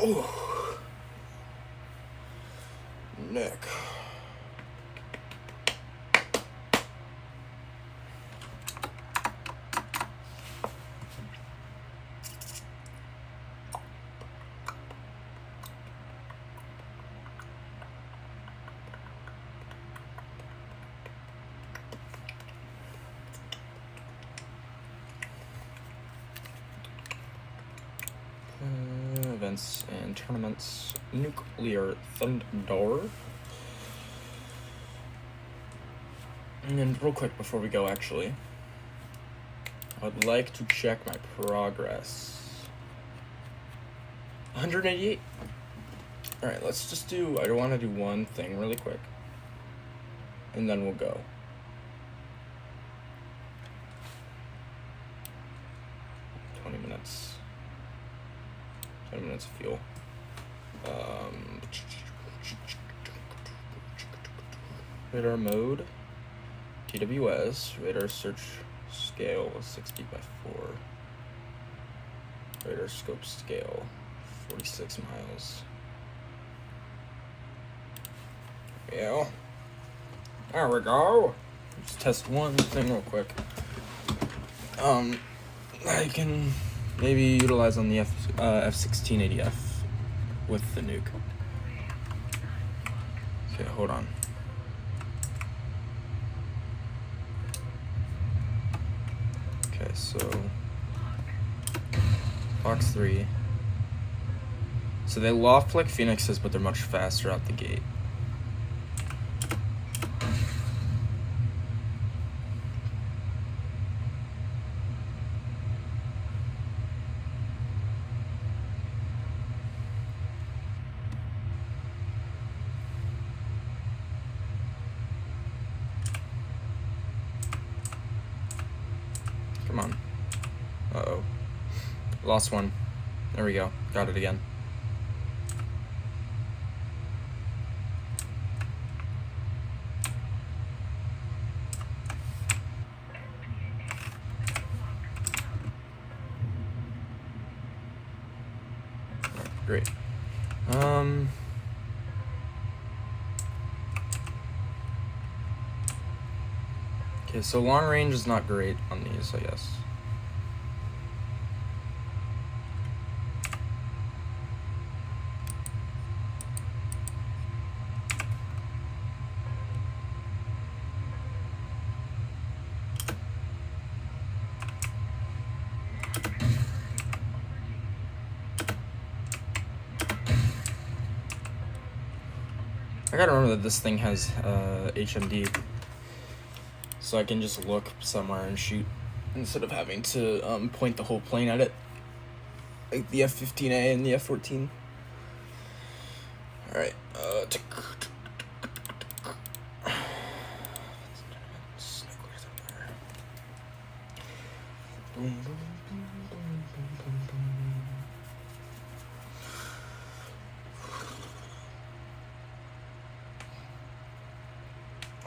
Oh, neck. Events and tournaments. Nuclear Thunder. And real quick before we go, actually, I'd like to check my progress. 188. All right, let's just do, I want to do one thing really quick, and then we'll go. Minutes. 10 minutes of fuel. Radar mode, TWS, radar search scale 60 by 4. Radar scope scale 46 miles. Yeah. There we go. Just test one thing real quick. I can maybe utilize on the F-16 ADF with the nuke. Okay, hold on. Okay, so Fox 3. So they loft like Phoenixes, but they're much faster out the gate. Come on. Uh-oh. Lost one. There we go. Got it again. Great. Okay, so long range is not great on these, I guess. I gotta remember that this thing has HMD, so I can just look somewhere and shoot instead of having to point the whole plane at it, like the F-15A and the F-14. All right.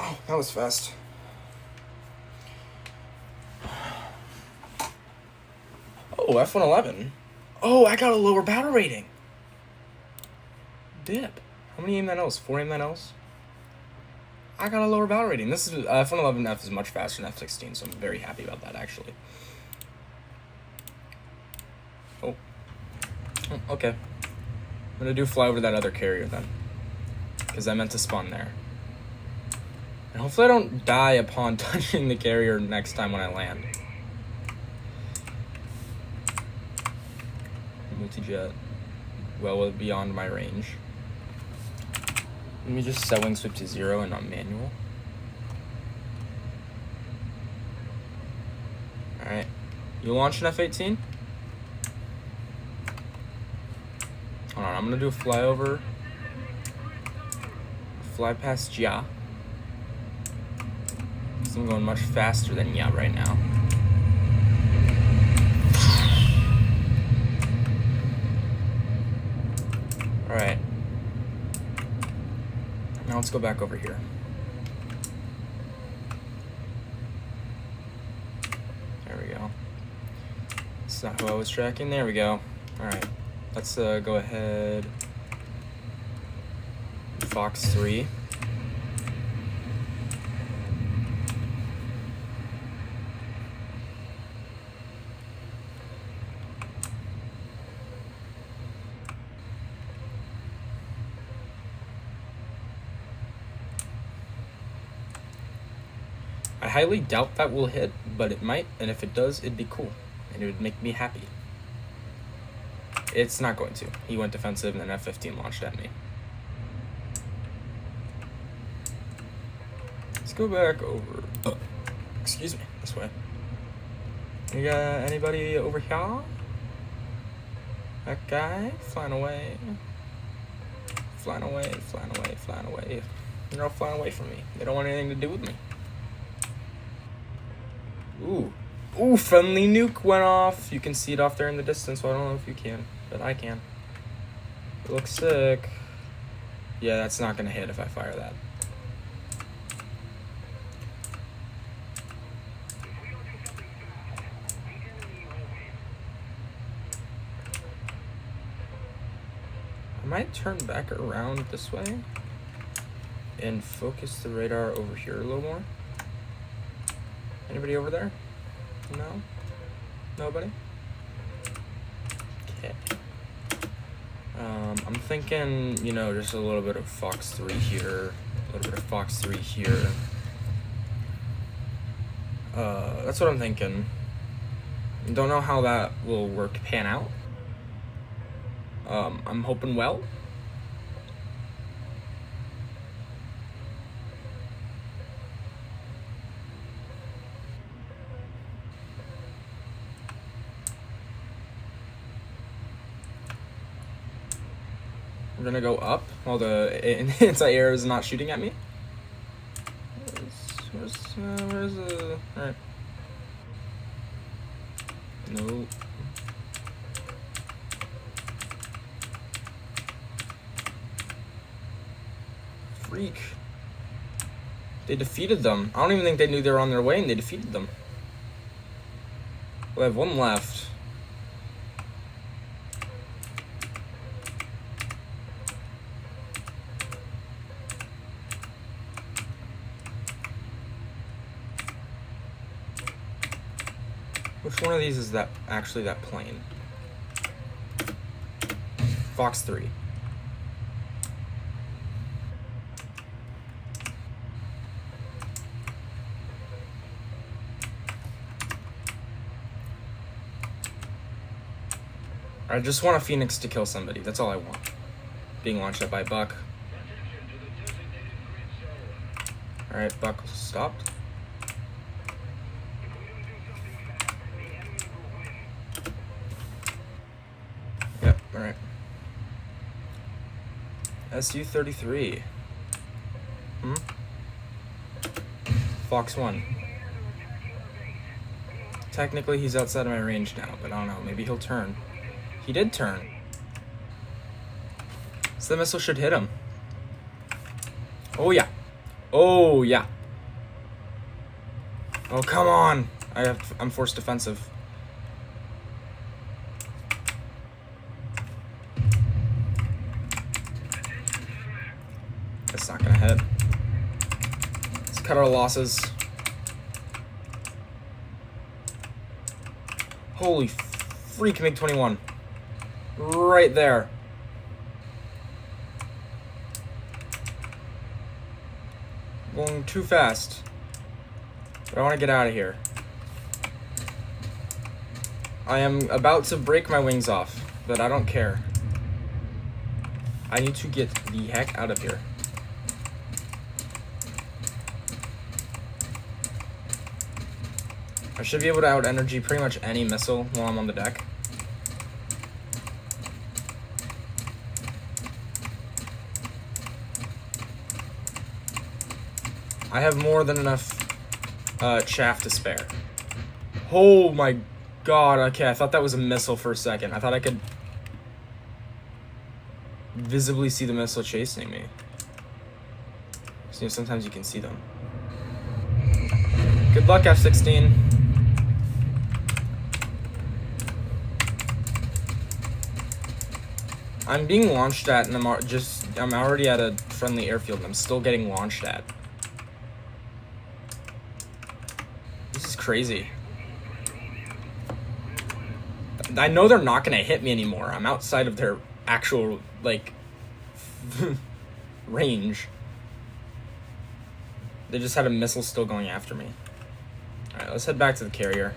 Oh, that was fast. Oh, F-111. Oh, I got a lower battle rating. Dip. How many AIM-9Ls? 4 AIM-9Ls? I got a lower battle rating. This is F-111F is much faster than F-16, so I'm very happy about that, actually. Oh. Okay. I'm gonna do fly over that other carrier then, because I meant to spawn there. And hopefully I don't die upon touching the carrier next time when I land. Multi-jet. Well beyond my range. Let me just set wing sweep to 0 and not manual. Alright. You launch an F-18? Hold on, I'm gonna do a flyover. Fly past Jia. I'm going much faster than yeah right now. Alright. Now let's go back over here. There we go. That's not who I was tracking. There we go. Alright. Let's go ahead. Fox 3. I highly doubt that will hit, but it might, and if it does, it'd be cool, and it would make me happy. It's not going to. He went defensive, and then F-15 launched at me. Let's go back over. Excuse me, this way. You got anybody over here? That guy? Flying away. Flying away, flying away, flying away. They're all flying away from me. They don't want anything to do with me. Ooh. Ooh, friendly nuke went off. You can see it off there in the distance, so I don't know if you can, but I can. It looks sick. Yeah, that's not gonna hit if I fire that. I might turn back around this way and focus the radar over here a little more. Anybody over there? No? Nobody? Okay. I'm thinking, you know, just a little bit of Fox 3 here, a little bit of Fox 3 here. That's what I'm thinking. Don't know how that will pan out. I'm hoping well. We're gonna go up while the anti-air is not shooting at me. Where's the... Alright. Nope. Freak. They defeated them. I don't even think they knew they were on their way, and they defeated them. We have one left. Which one of these is that actually that plane? Fox 3. I just want a Phoenix to kill somebody. That's all I want. Being launched at by Buck. Alright, Buck stopped. Yep, alright. SU-33. Fox 1. Technically, he's outside of my range now, but I don't know. Maybe he'll turn. He did turn. So the missile should hit him. Oh, yeah. Oh, yeah. Oh, come on. I'm forced defensive. That's not gonna hit. Let's cut our losses. Holy freak, MiG-21. Right there. Going too fast. But I want to get out of here. I am about to break my wings off, but I don't care. I need to get the heck out of here. I should be able to out-energy pretty much any missile while I'm on the deck. I have more than enough chaff to spare. Oh my god, okay, I thought that was a missile for a second. I thought I could visibly see the missile chasing me. So, you know, sometimes you can see them. Good luck, F-16. I'm being launched at, and I'm already at a friendly airfield, and I'm still getting launched at. This is crazy. I know they're not gonna hit me anymore. I'm outside of their actual, like, range. They just had a missile still going after me. Alright, let's head back to the carrier.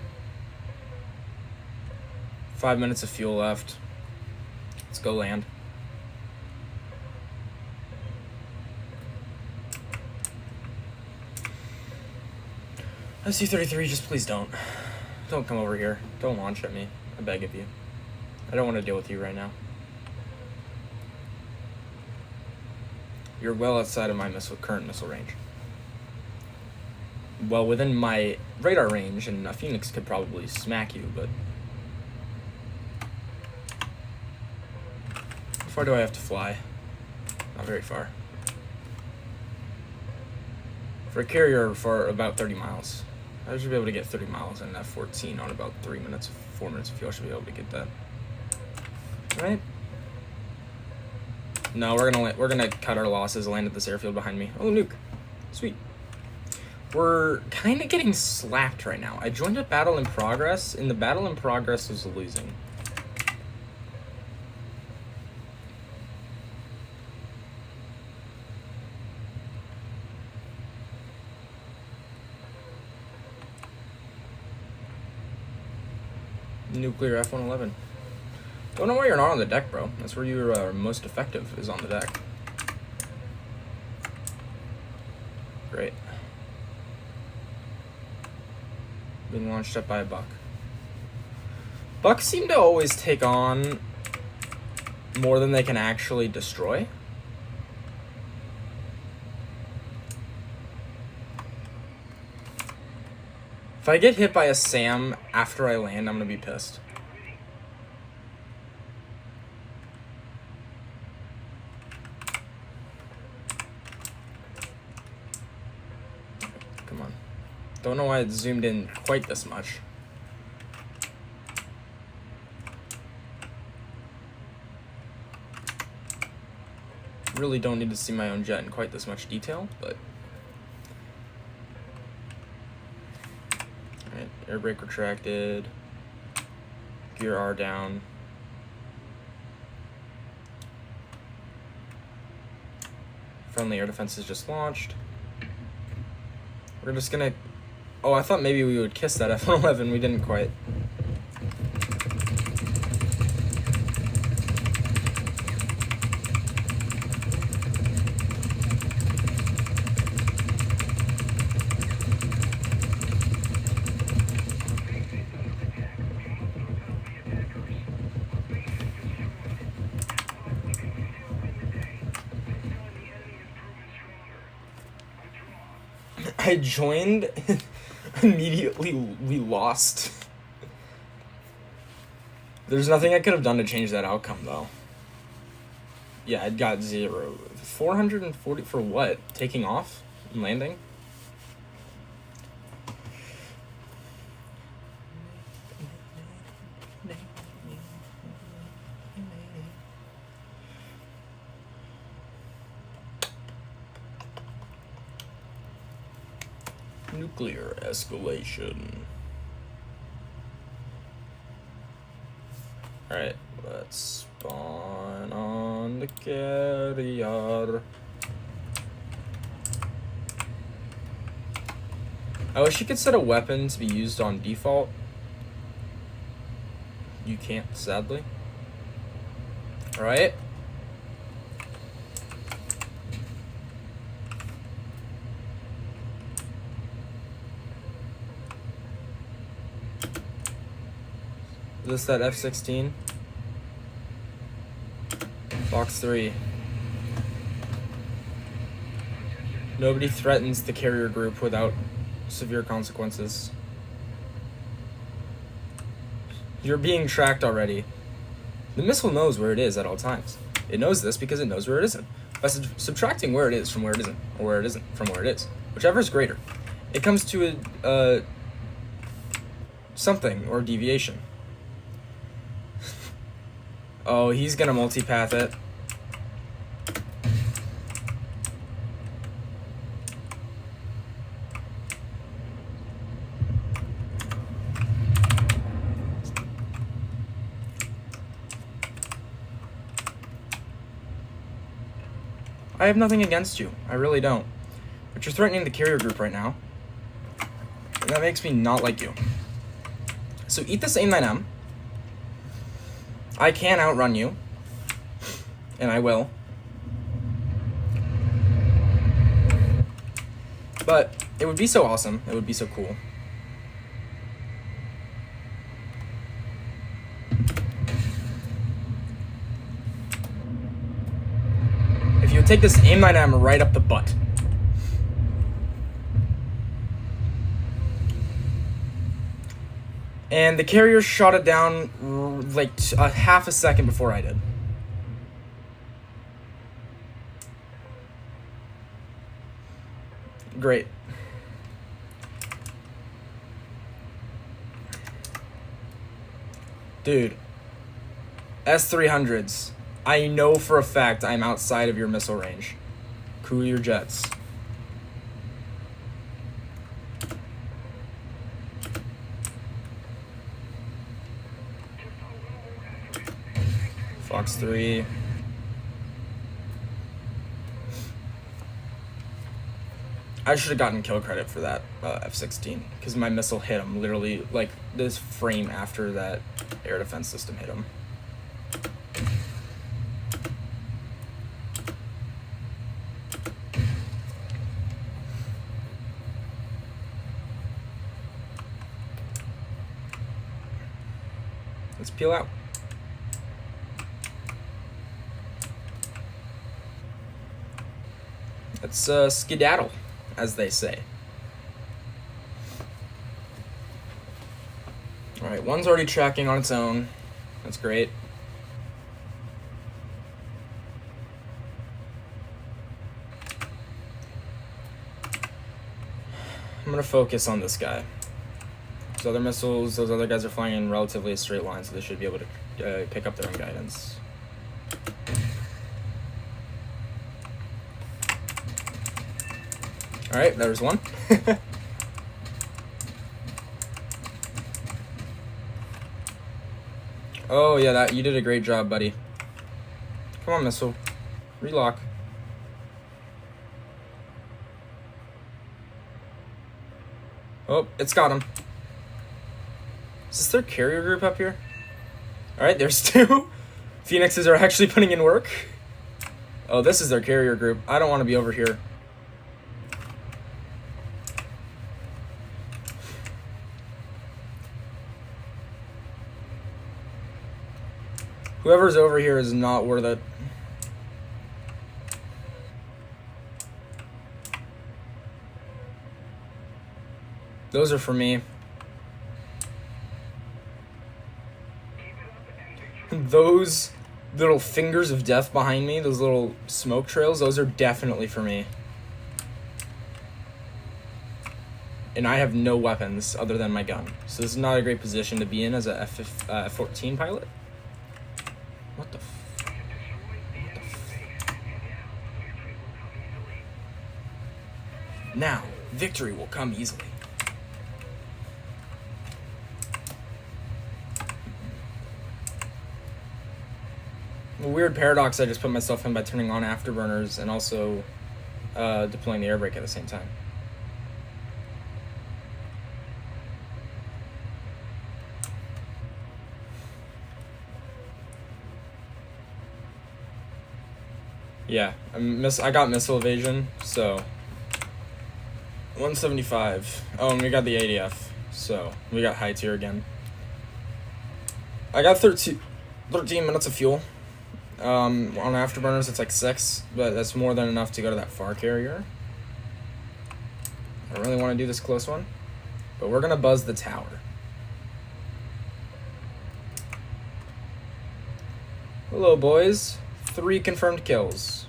5 minutes of fuel left. Let's go land. SC-33, just please don't. Don't come over here. Don't launch at me. I beg of you. I don't want to deal with you right now. You're well outside of my current missile range. Well, within my radar range, and a Phoenix could probably smack you, but... How far do I have to fly? Not very far. For a carrier, for about 30 miles. I should be able to get 30 miles in an F-14 on about 4 minutes of fuel. I should be able to get that. Right? No, we're gonna cut our losses, land at this airfield behind me. Oh, nuke. Sweet. We're kind of getting slapped right now. I joined a battle in progress, and the battle in progress was losing. Nuclear F-111. Don't know why you're not on the deck, bro. That's where you're most effective, is on the deck. Great. Being launched up by a buck. Bucks seem to always take on more than they can actually destroy. If I get hit by a SAM after I land, I'm gonna be pissed. Come on. Don't know why it zoomed in quite this much. Really don't need to see my own jet in quite this much detail, but... Alright, air brake retracted. Gear R down. Friendly air defense is just launched. We're just gonna... Oh, I thought maybe we would kiss that F-111. We didn't quite. I joined, immediately we lost. There's nothing I could have done to change that outcome, though. Yeah, it got 0. 440 for what? Taking off and landing? Nuclear escalation. Alright, let's spawn on the carrier. I wish you could set a weapon to be used on default. You can't, sadly. Alright. Is this that F-16? Box 3. Nobody threatens the carrier group without severe consequences. You're being tracked already. The missile knows where it is at all times. It knows this because it knows where it isn't. By subtracting where it is from where it isn't, or where it isn't from where it is, whichever is greater, it comes to a something or deviation. Oh, he's gonna multipath it. I have nothing against you. I really don't. But you're threatening the carrier group right now. And that makes me not like you. So eat this AIM-9M. I can outrun you. And I will. But it would be so awesome. It would be so cool. If you would take this AIM-9M right up the butt. And the carrier shot it down like a half a second before I did. Great. Dude. S-300s. I know for a fact I'm outside of your missile range. Cool your jets. Fox 3. I should have gotten kill credit for that F-16 because my missile hit him literally like this frame after that air defense system hit him. Let's peel out. Let's skedaddle, as they say. Alright, one's already tracking on its own. That's great. I'm gonna focus on this guy. Those other missiles, those other guys are flying in relatively a straight line, so they should be able to pick up their own guidance. Alright, there's one. Oh yeah, you did a great job, buddy. Come on, missile. Relock. Oh, it's got him. Is this their carrier group up here? Alright, there's two. Phoenixes are actually putting in work. Oh, this is their carrier group. I don't want to be over here. Whoever's over here is not worth it. Those are for me. Those little fingers of death behind me, those little smoke trails, those are definitely for me. And I have no weapons other than my gun. So this is not a great position to be in as a F-14 pilot. What the f... Now, victory will come easily. A weird paradox I just put myself in by turning on afterburners and also deploying the air brake at the same time. Yeah, I got missile evasion, so 175. Oh, and we got the ADF, so we got high tier again. I got 13 minutes of fuel. On afterburners, it's like 6, but that's more than enough to go to that far carrier. I don't really want to do this close one, but we're gonna buzz the tower. Hello, boys. 3 confirmed kills.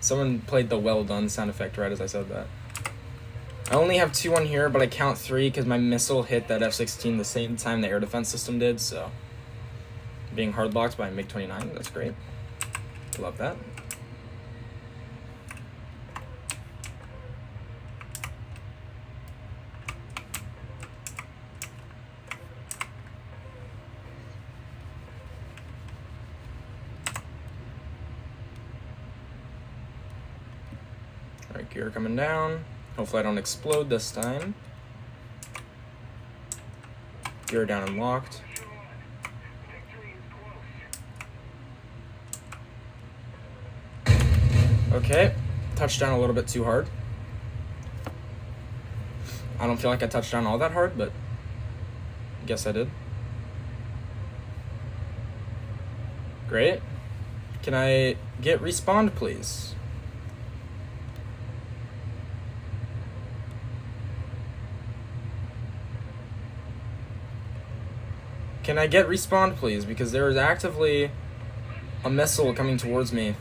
Someone played the well done sound effect right as I said that. I only have 2 on here, but I count 3 because my missile hit that F-16 the same time the air defense system did, so. Being hard blocked by a MiG-29, that's great. Love that. Alright, gear coming down. Hopefully I don't explode this time. Gear down and locked. Okay, touched down a little bit too hard. I don't feel like I touched down all that hard, but I guess I did. Great. Can I get respawned, please? Can I get respawned, please? Because there is actively a missile coming towards me.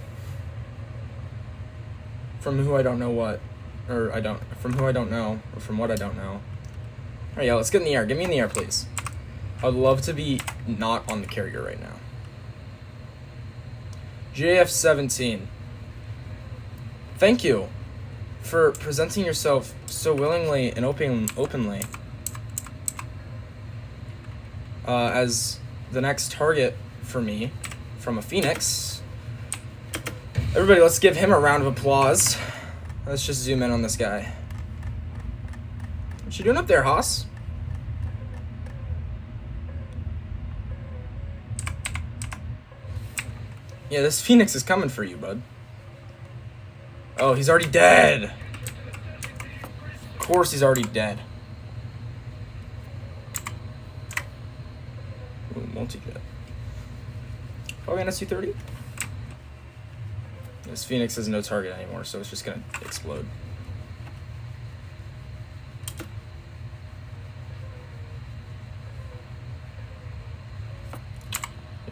From who I don't know what. From who I don't know. Or from what I don't know. Alright, yeah, let's get in the air. Get me in the air, please. I would love to be not on the carrier right now. JF-17. Thank you for presenting yourself so willingly and openly. As the next target for me from a Phoenix. Everybody, let's give him a round of applause. Let's just zoom in on this guy. What you doing up there, Haas? Yeah, this Phoenix is coming for you, bud. Oh, he's already dead. Of course he's already dead. Ooh, multi-jet. Probably an SU-30? This Phoenix is no target anymore, so it's just gonna explode.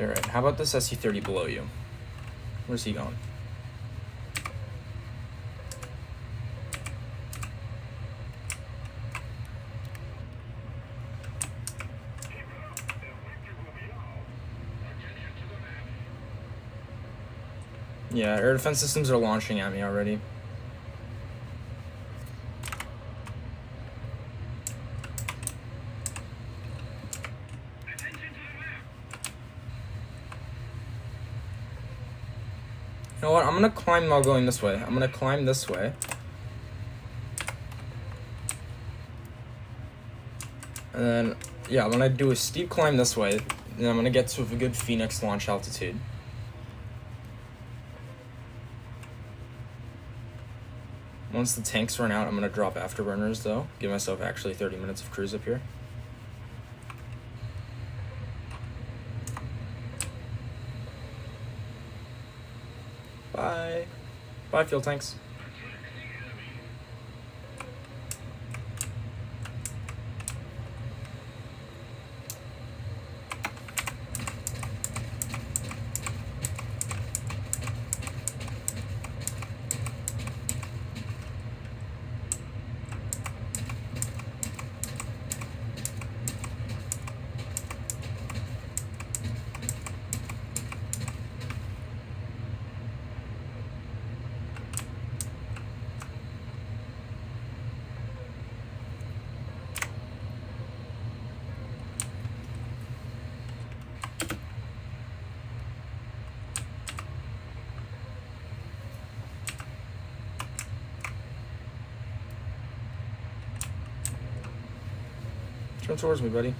Alright, how about this SU-30 below you? Where's he going? Yeah, air defense systems are launching at me already. You know what? I'm gonna climb while going this way. I'm gonna climb this way. And then, yeah, I'm gonna do a steep climb this way. And I'm gonna get to a good Phoenix launch altitude. Once the tanks run out, I'm gonna drop afterburners though. Give myself actually 30 minutes of cruise up here. Bye. Bye, fuel tanks. Turn towards me, buddy.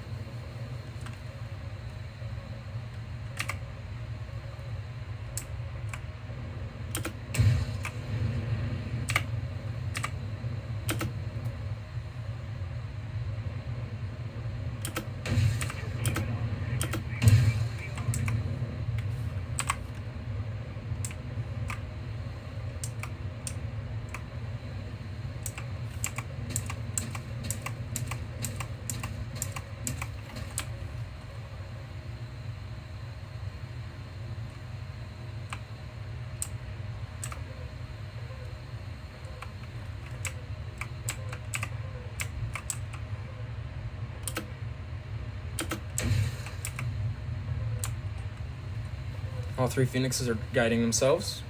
All 3 Phoenixes are guiding themselves.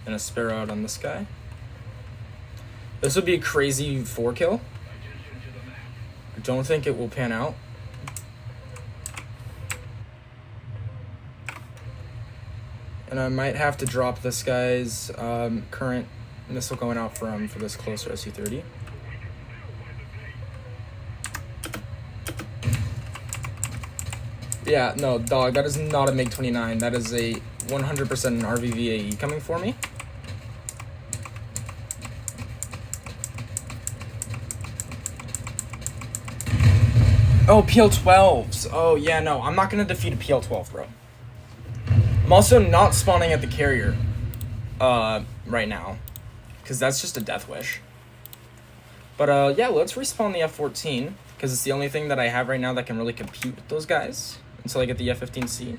And a Sparrow out on this guy. This would be a crazy 4 kill. I don't think it will pan out. And I might have to drop this guy's current missile going out for this closer SU-30. Yeah, no, dog, that is not a MiG-29. That is a 100% an RVVAE coming for me. Oh, PL-12s. Oh, yeah, no, I'm not going to defeat a PL-12, bro. I'm also not spawning at the carrier right now, because that's just a death wish. But, yeah, let's respawn the F-14, because it's the only thing that I have right now that can really compete with those guys until I get the F-15C.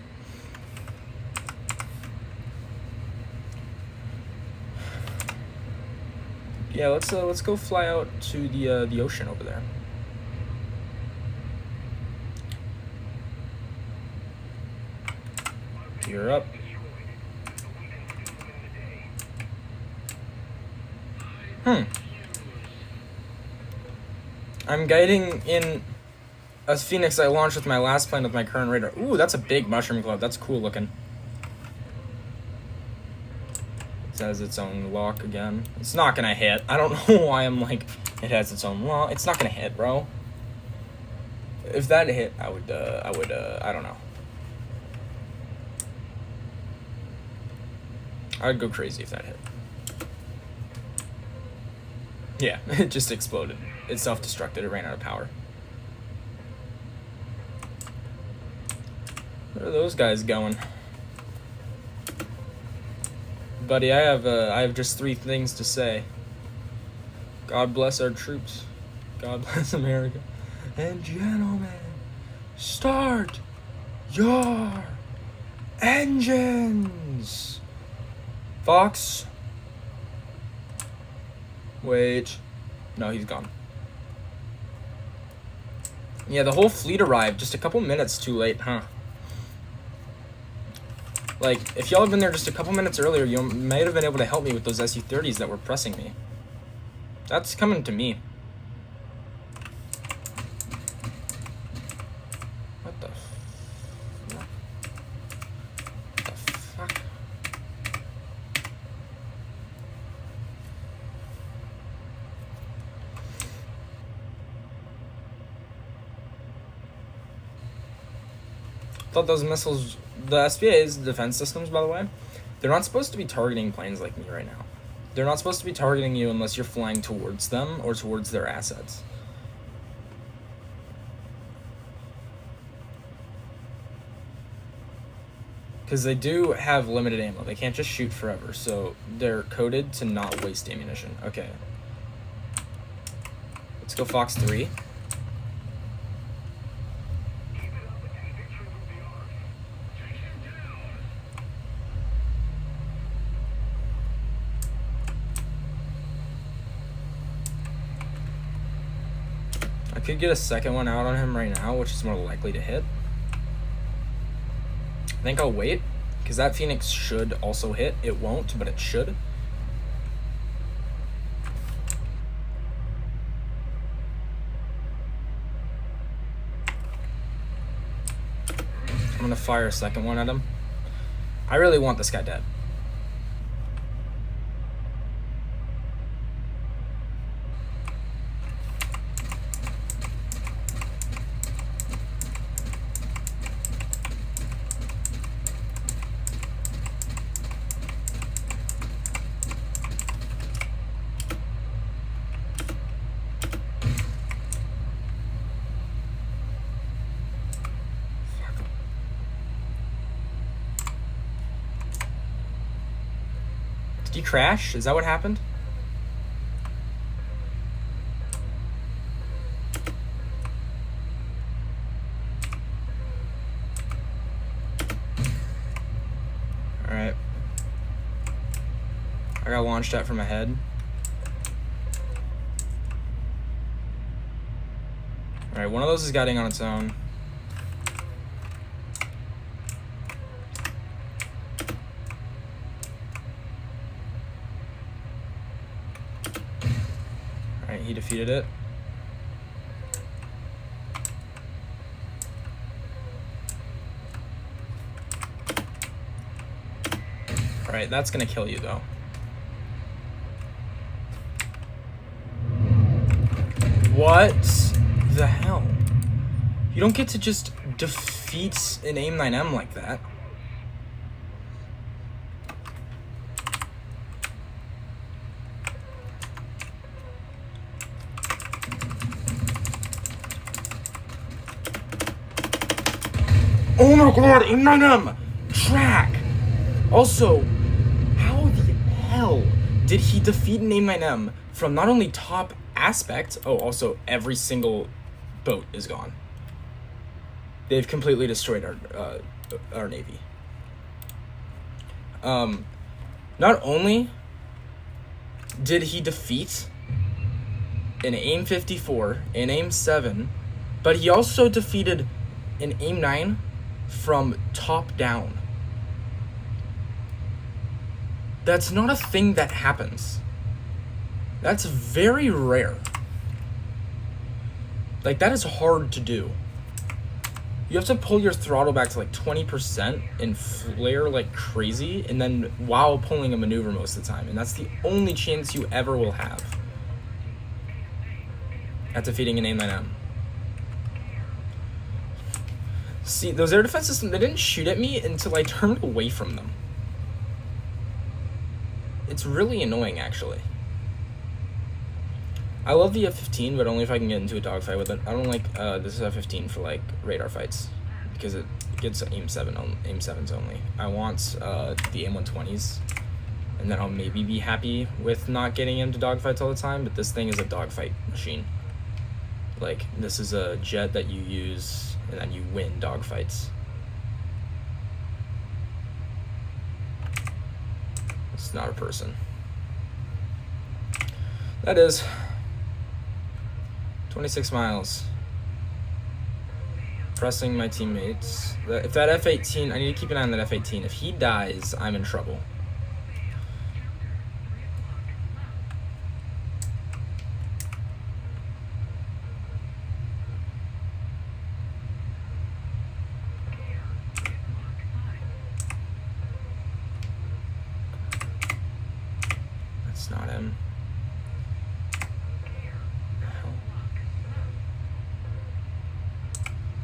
Yeah, let's go fly out to the ocean over there. Gear up. I'm guiding in a Phoenix I launched with my last plane with my current radar. Ooh, that's a big mushroom cloud. That's cool looking. It has its own lock again. It's not gonna hit. I don't know why I'm like, it has its own lock. It's not gonna hit, bro. If that hit, I would, I don't know. I'd go crazy if that hit. Yeah, it just exploded. It self-destructed. It ran out of power. Where are those guys going? Buddy, I have just 3 things to say. God bless our troops. God bless America. And gentlemen, start your engines. Fox. Wait. No, he's gone. Yeah, the whole fleet arrived just a couple minutes too late, huh? Like, if y'all had been there just a couple minutes earlier, you might have been able to help me with those SU-30s that were pressing me. That's coming to me. What the fuck? Thought those missiles, the SPA's defense systems, by the way, they're not supposed to be targeting planes like me right now. They're not supposed to be targeting you unless you're flying towards them or towards their assets. Because they do have limited ammo. They can't just shoot forever, so they're coded to not waste ammunition. Okay. Let's go Fox 3. I could get a second one out on him right now, which is more likely to hit. I think I'll wait, because that Phoenix should also hit. It won't, but it should. I'm gonna fire a second one at him. I really want this guy dead. Did he crash? Is that what happened? Alright. I got launched at from ahead. Alright, one of those is guiding on its own. he defeated it. Alright, that's gonna kill you though. What the hell? You don't get to just defeat an AIM-9M like that. Oh my god, AIM-9M! Track! Also, how the hell did he defeat an AIM-9M from not only top aspect, oh, also every single boat is gone. They've completely destroyed our navy. Not only did he defeat an AIM-54, an AIM-7, but he also defeated an AIM-9 from top down. That's not a thing that happens. That's very rare. Like, that is hard to do. You have to pull your throttle back to like 20% and flare like crazy, and then while pulling a maneuver most of the time. And that's the only chance you ever will have at defeating an AIM-9M. See, those air defense systems, they didn't shoot at me until I turned away from them. It's really annoying, actually. I love the F-15, but only if I can get into a dogfight with it. I don't like this is F-15 for like radar fights because it gets AIM-7s only. I want the AIM-120s, and then I'll maybe be happy with not getting into dogfights all the time. But this thing is a dogfight machine. Like, this is a jet that you use and then you win dogfights. It's not a person. That is 26 miles. Pressing my teammates. If that F-18, I need to keep an eye on that F-18. If he dies, I'm in trouble. That's not him.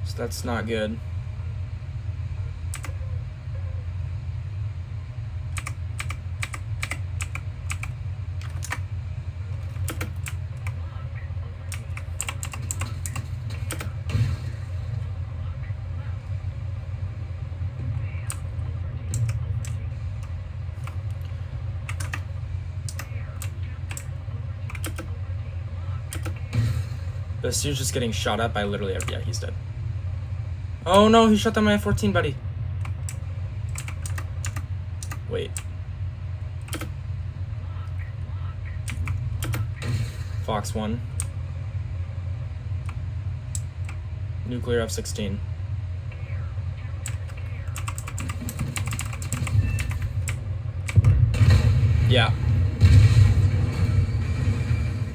So that's not good. This dude's just getting shot at by literally every... Yeah, he's dead. Oh no, he shot down my F-14, buddy. Wait. Fox 1. Nuclear F-16. Yeah.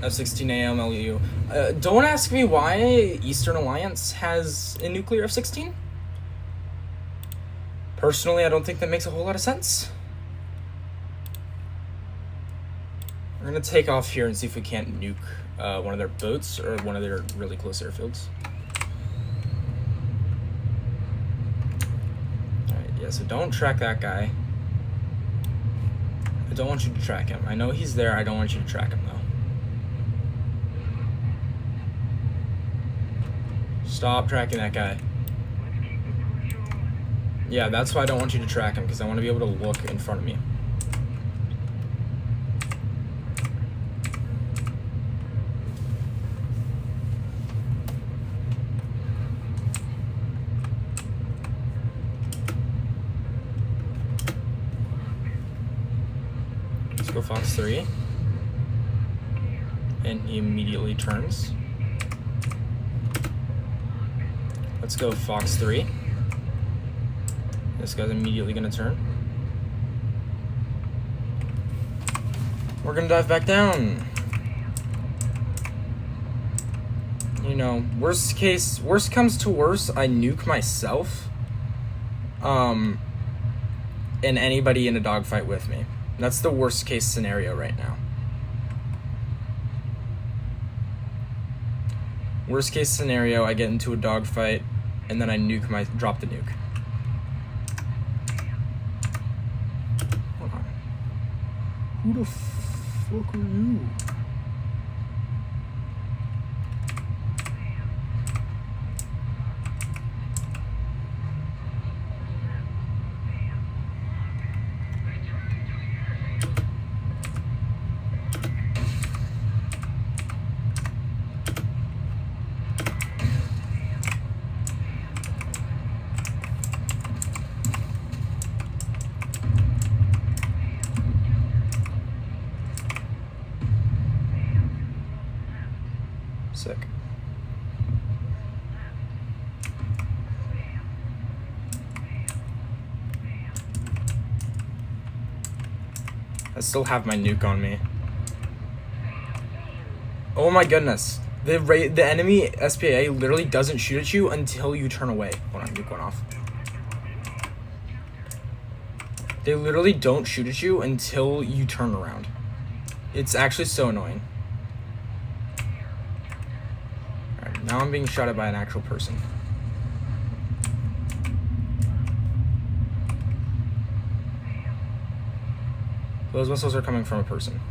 F-16 AMLU. Don't ask me why Eastern Alliance has a nuclear F-16. Personally, I don't think that makes a whole lot of sense. We're gonna take off here and see if we can't nuke one of their boats or one of their really close airfields. Alright, yeah, so don't track that guy. I don't want you to track him. I know he's there, I don't want you to track him though. Stop tracking that guy. Yeah, that's why I don't want you to track him, because I want to be able to look in front of me. Let's go Fox 3. And he immediately turns. Let's go Fox 3. This guy's immediately gonna turn. We're gonna dive back down. You know, worst comes to worst, I nuke myself. And anybody in a dogfight with me. That's the worst case scenario right now. Worst case scenario, I get into a dogfight, and then I drop the nuke. Hold on. Who the fuck are you? Sick. I still have my nuke on me. Oh my goodness. The enemy SPA literally doesn't shoot at you until you turn away. Hold on, nuke went off. They literally don't shoot at you until you turn around. It's actually so annoying. Alright, now I'm being shot at by an actual person. Those missiles are coming from a person.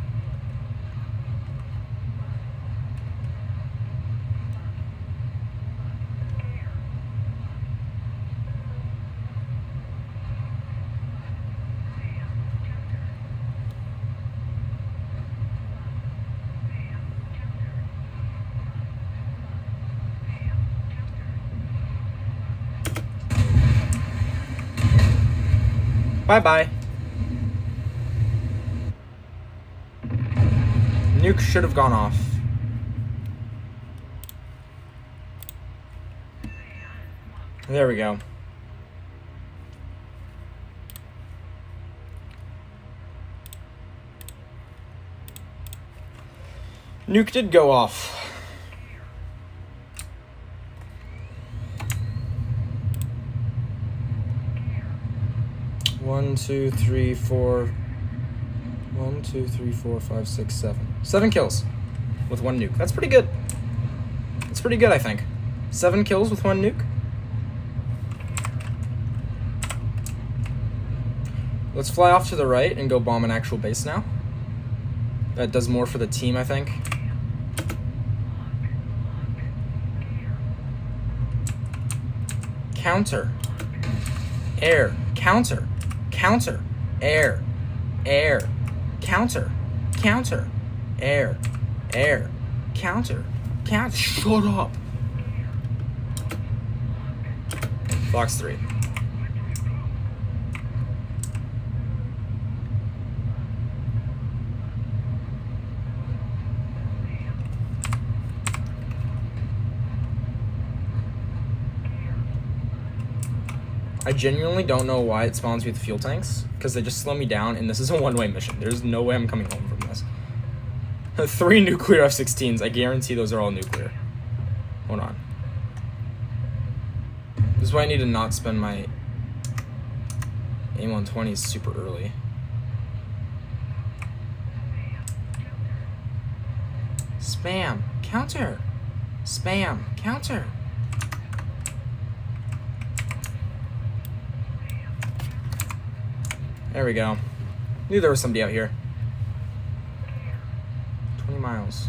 Bye-bye. Nuke should have gone off. There we go. Nuke did go off. One, two, three, four. 1, 2, 3, 4, 5, 6, 7. 7 kills with 1 nuke. That's pretty good. That's pretty good, I think. 7 kills with 1 nuke. Let's fly off to the right and go bomb an actual base now. That does more for the team, I think. Counter. Air. Counter. Counter. Air. Air. Counter. Counter. Air. Air. Counter. Counter. Shut up. Box 3. I genuinely don't know why it spawns me with fuel tanks, because they just slow me down, and this is a one-way mission. There's no way I'm coming home from this. 3 nuclear F-16s. I guarantee those are all nuclear. Hold on. This is why I need to not spend my A120s super early. Spam. Counter. Spam. Counter. There we go. Knew there was somebody out here. 20 miles.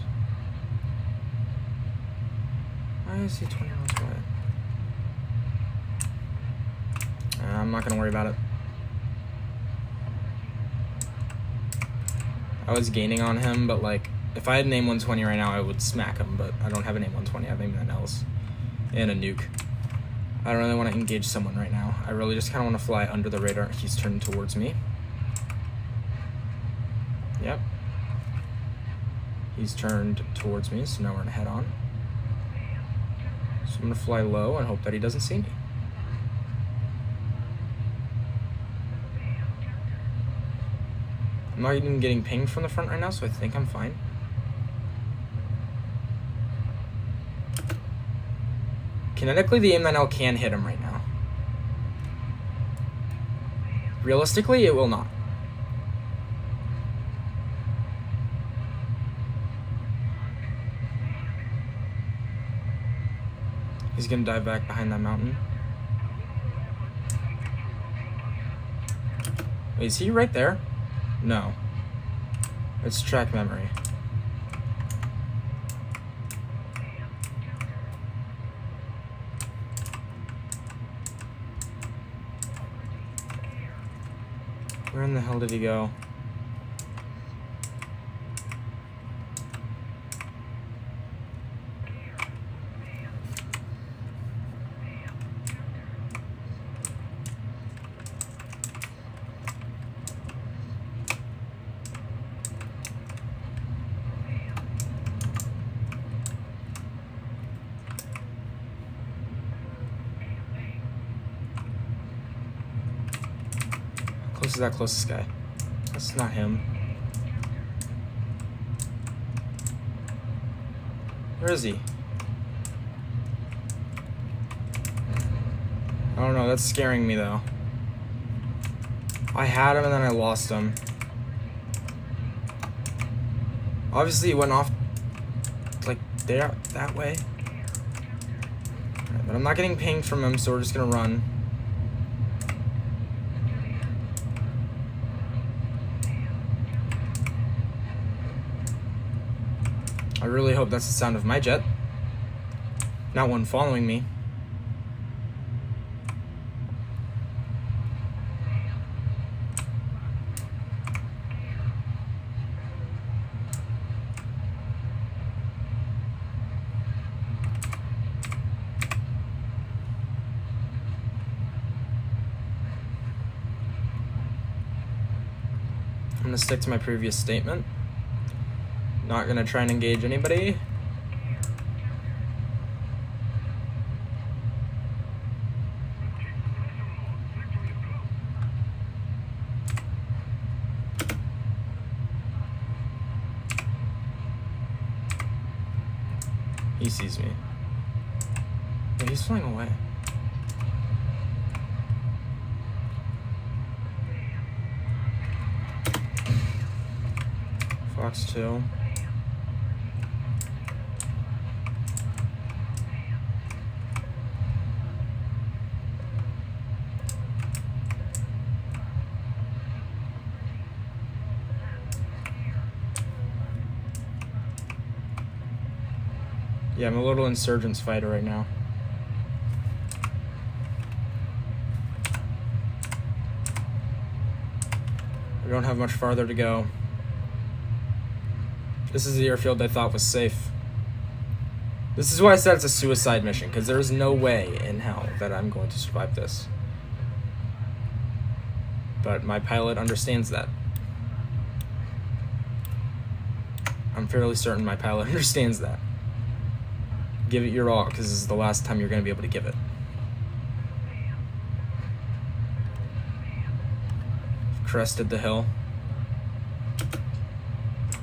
Why is he 20 miles away? I'm not gonna worry about it. I was gaining on him, but like, if I had an AIM-120 right now, I would smack him, but I don't have an AIM-120, I have anything else. And a nuke. I don't really want to engage someone right now. I really just kind of want to fly under the radar. He's turned towards me. Yep. He's turned towards me, so now we're going to head on. So I'm going to fly low and hope that he doesn't see me. I'm not even getting pinged from the front right now, so I think I'm fine. Kinetically, the AIM-9L can hit him right now. Realistically, it will not. He's gonna dive back behind that mountain. Wait, is he right there? No. It's track memory. Where in the hell did he go? Close to that closest guy. That's not him. Where is he? I don't know, that's scaring me though. I had him and then I lost him. Obviously he went off like there, that way. Right, but I'm not getting pinged from him, so we're just gonna run. I really hope that's the sound of my jet, not one following me. I'm gonna stick to my previous statement. Not gonna try and engage anybody. He sees me. Wait, he's flying away. Fox 2. Yeah, I'm a little insurgents fighter right now. We don't have much farther to go. This is the airfield I thought was safe. This is why I said it's a suicide mission, because there is no way in hell that I'm going to survive this. But my pilot understands that. I'm fairly certain my pilot understands that. Give it your all, because this is the last time you're going to be able to give it. Crested the hill.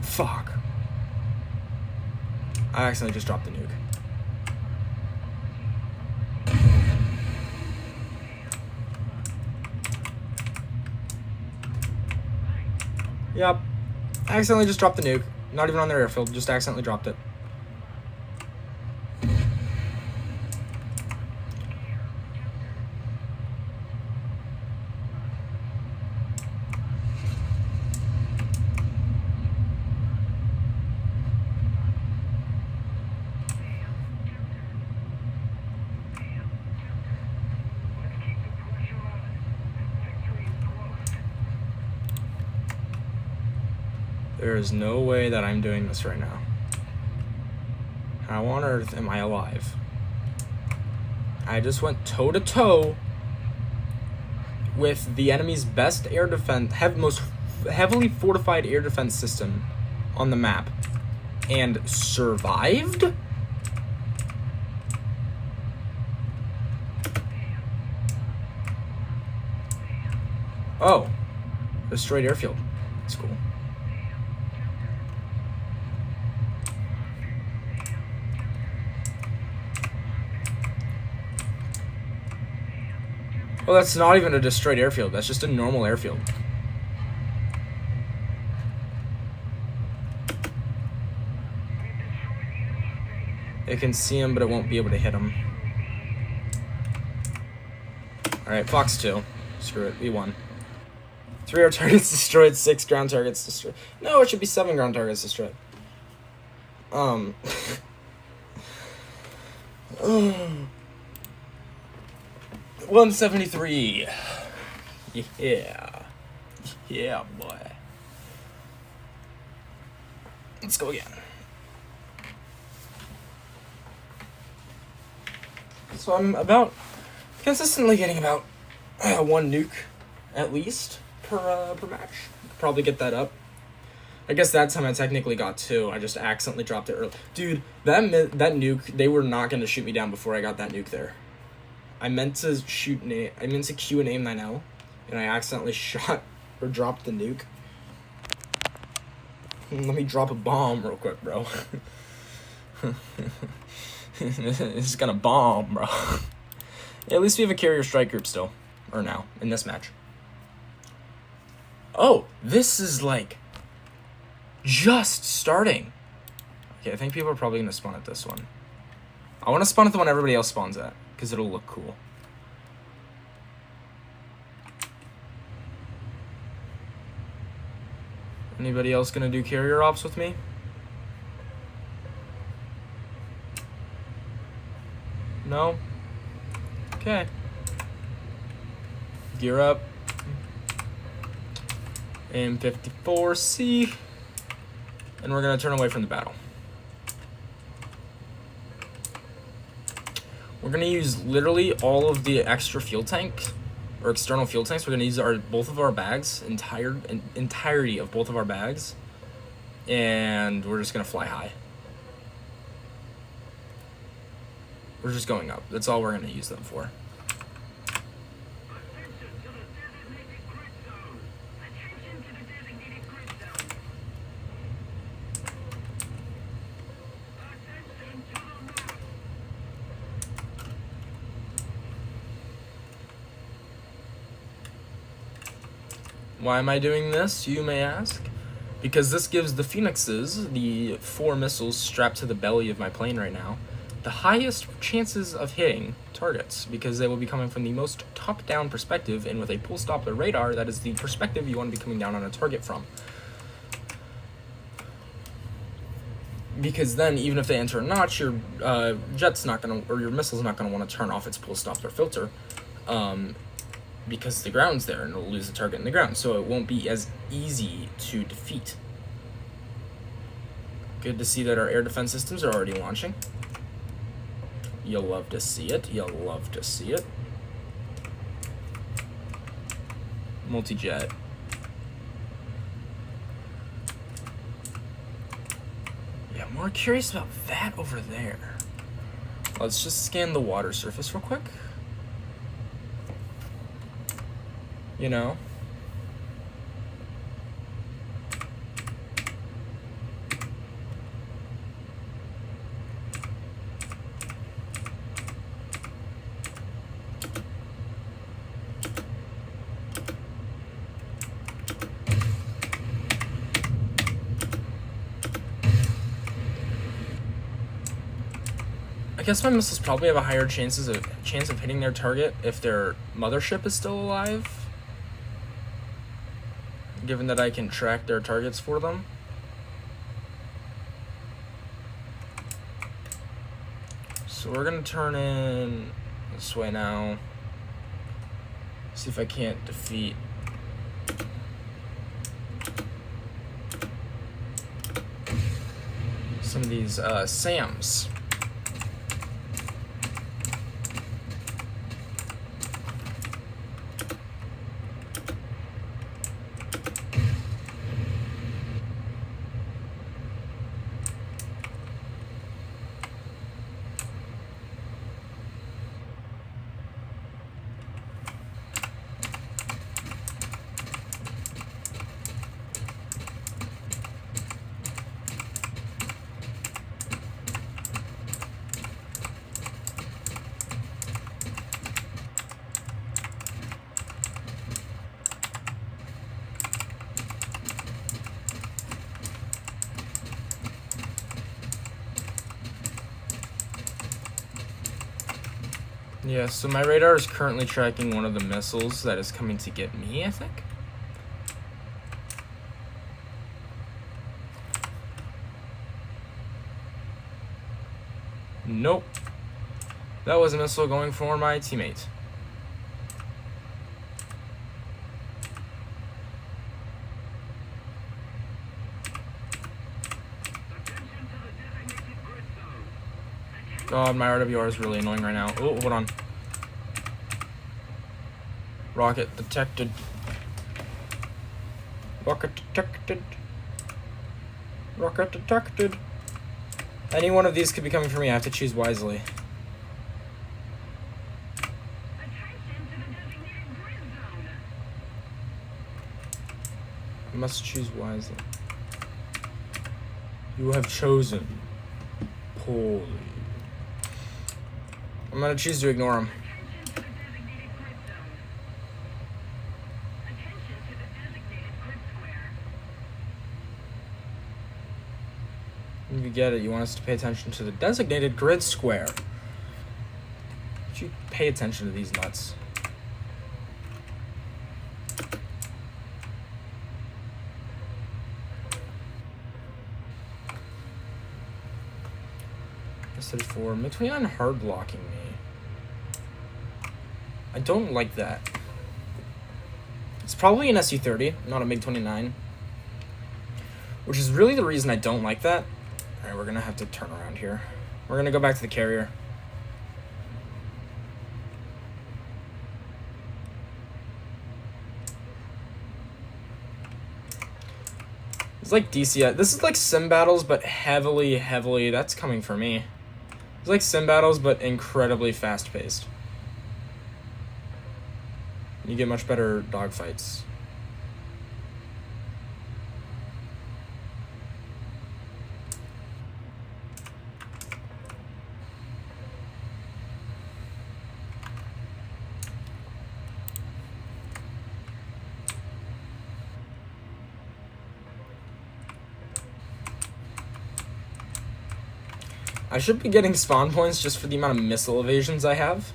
Fuck. I accidentally just dropped the nuke. Yep. I accidentally just dropped the nuke. Not even on their airfield, just accidentally dropped it. There is no way that I'm doing this right now. How on earth am I alive? I just went toe-to-toe with the enemy's best air defense, most heavily fortified air defense system on the map, and survived? Oh, destroyed airfield. That's cool. Well, that's not even a destroyed airfield. That's just a normal airfield. It can see him, but it won't be able to hit him. Alright, Fox 2. Screw it, we won. 3 air targets destroyed, 6 ground targets destroyed. No, it should be 7 ground targets destroyed. 173. Yeah. Yeah, boy. Let's go again. So I'm consistently getting about 1 nuke at least per match. Probably get that up. I guess that time I technically got 2. I just accidentally dropped it early. Dude, that nuke, they were not going to shoot me down before I got that nuke there. I meant to Q and aim 9L, and I accidentally shot or dropped the nuke. Let me drop a bomb real quick, bro. It's gonna bomb, bro. Yeah, at least we have a carrier strike group still. Or now, in this match. Oh, this is like just starting. Okay, I think people are probably gonna spawn at this one. I wanna spawn at the one everybody else spawns at, because it'll look cool. Anybody else gonna do carrier ops with me? No? Okay. Gear up. M54C. And we're gonna turn away from the battle. We're gonna use literally all of the extra fuel tanks, or external fuel tanks. We're gonna use both of our bags, entirety of both of our bags, and we're just gonna fly high. We're just going up. That's all we're gonna use them for. Why am I doing this, you may ask? Because this gives the Phoenixes, the 4 missiles strapped to the belly of my plane right now, the highest chances of hitting targets, because they will be coming from the most top-down perspective, and with a pulse Doppler radar, that is the perspective you want to be coming down on a target from. Because then, even if they enter a notch, your jet's not gonna, or your missile's not gonna want to turn off its pulse Doppler filter, because the ground's there, and it'll lose the target in the ground, so it won't be as easy to defeat. Good to see that our air defense systems are already launching. You'll love to see it. You'll love to see it. Multi-jet. Yeah, I'm more curious about that over there. Let's just scan the water surface real quick. You know? I guess my missiles probably have a higher chance of hitting their target if their mothership is still alive, given that I can track their targets for them. So we're gonna turn in this way now. See if I can't defeat some of these SAMs. Yeah, so my radar is currently tracking one of the missiles that is coming to get me, I think. Nope. That was a missile going for my teammate. God, my RWR is really annoying right now. Oh, hold on. Rocket detected. Rocket detected. Rocket detected. Any one of these could be coming for me. I have to choose wisely. I must choose wisely. You have chosen poorly. I'm gonna choose to ignore him. You get it. You want us to pay attention to the designated grid square. Would you pay attention to these nuts? S34, MiG-29 hard blocking me. I don't like that. It's probably an Su-30, not a MiG-29. Which is really the reason I don't like that. Alright, we're gonna have to turn around here. We're gonna go back to the carrier. It's like DCS. This is like sim battles, but heavily, that's coming for me. It's like sim battles, but incredibly fast-paced. You get much better dogfights. I should be getting spawn points just for the amount of missile evasions I have.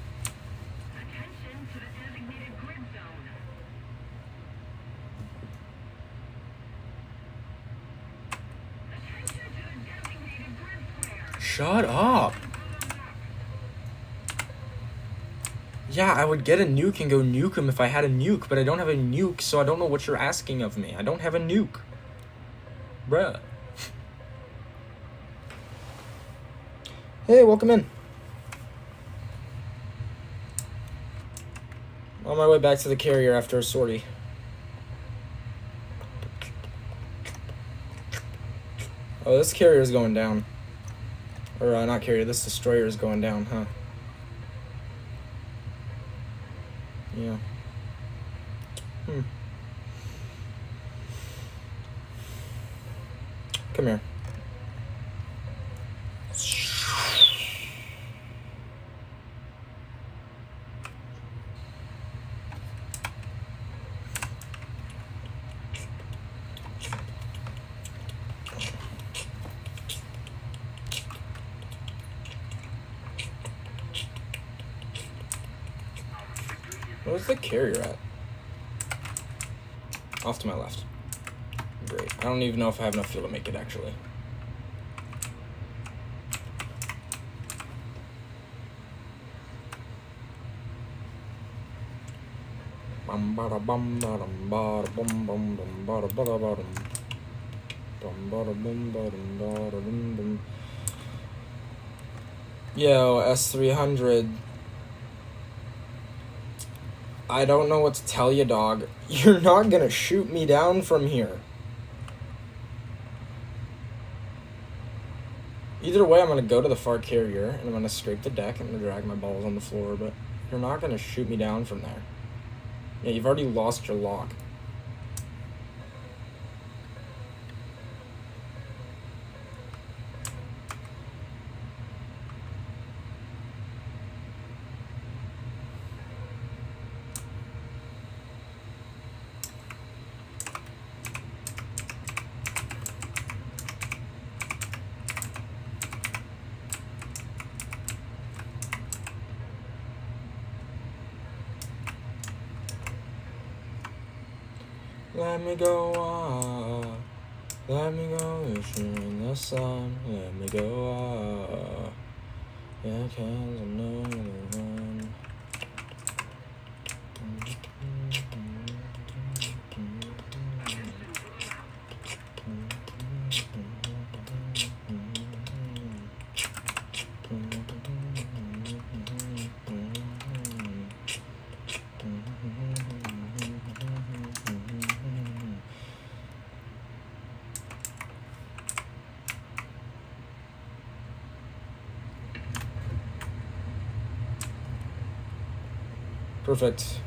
Shut up. Yeah, I would get a nuke and go nuke him if I had a nuke, but I don't have a nuke, so I don't know what you're asking of me. I don't have a nuke. Bruh. Hey, welcome in. On my way back to the carrier after a sortie. Oh, this carrier is going down. Or, not carrier, this destroyer is going down, huh? Yeah. Come here. Where's the carrier at? Off to my left. Great. I don't even know if I have enough fuel to make it, actually. Yo, S300. I don't know what to tell you, dog. You're not gonna shoot me down from here. Either way, I'm gonna go to the far carrier, and I'm gonna scrape the deck, and I'm gonna drag my balls on the floor, but you're not gonna shoot me down from there. Yeah, you've already lost your lock. Let me go, let me go, in the sun. Let me go, yeah, cans of no one. Perfect.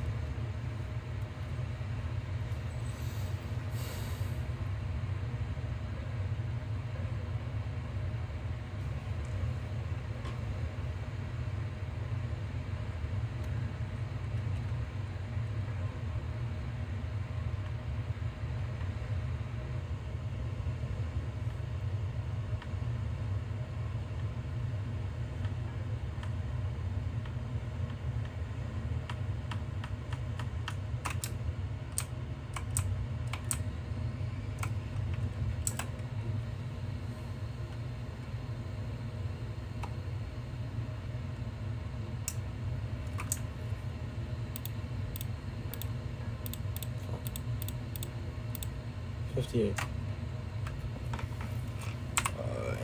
$58.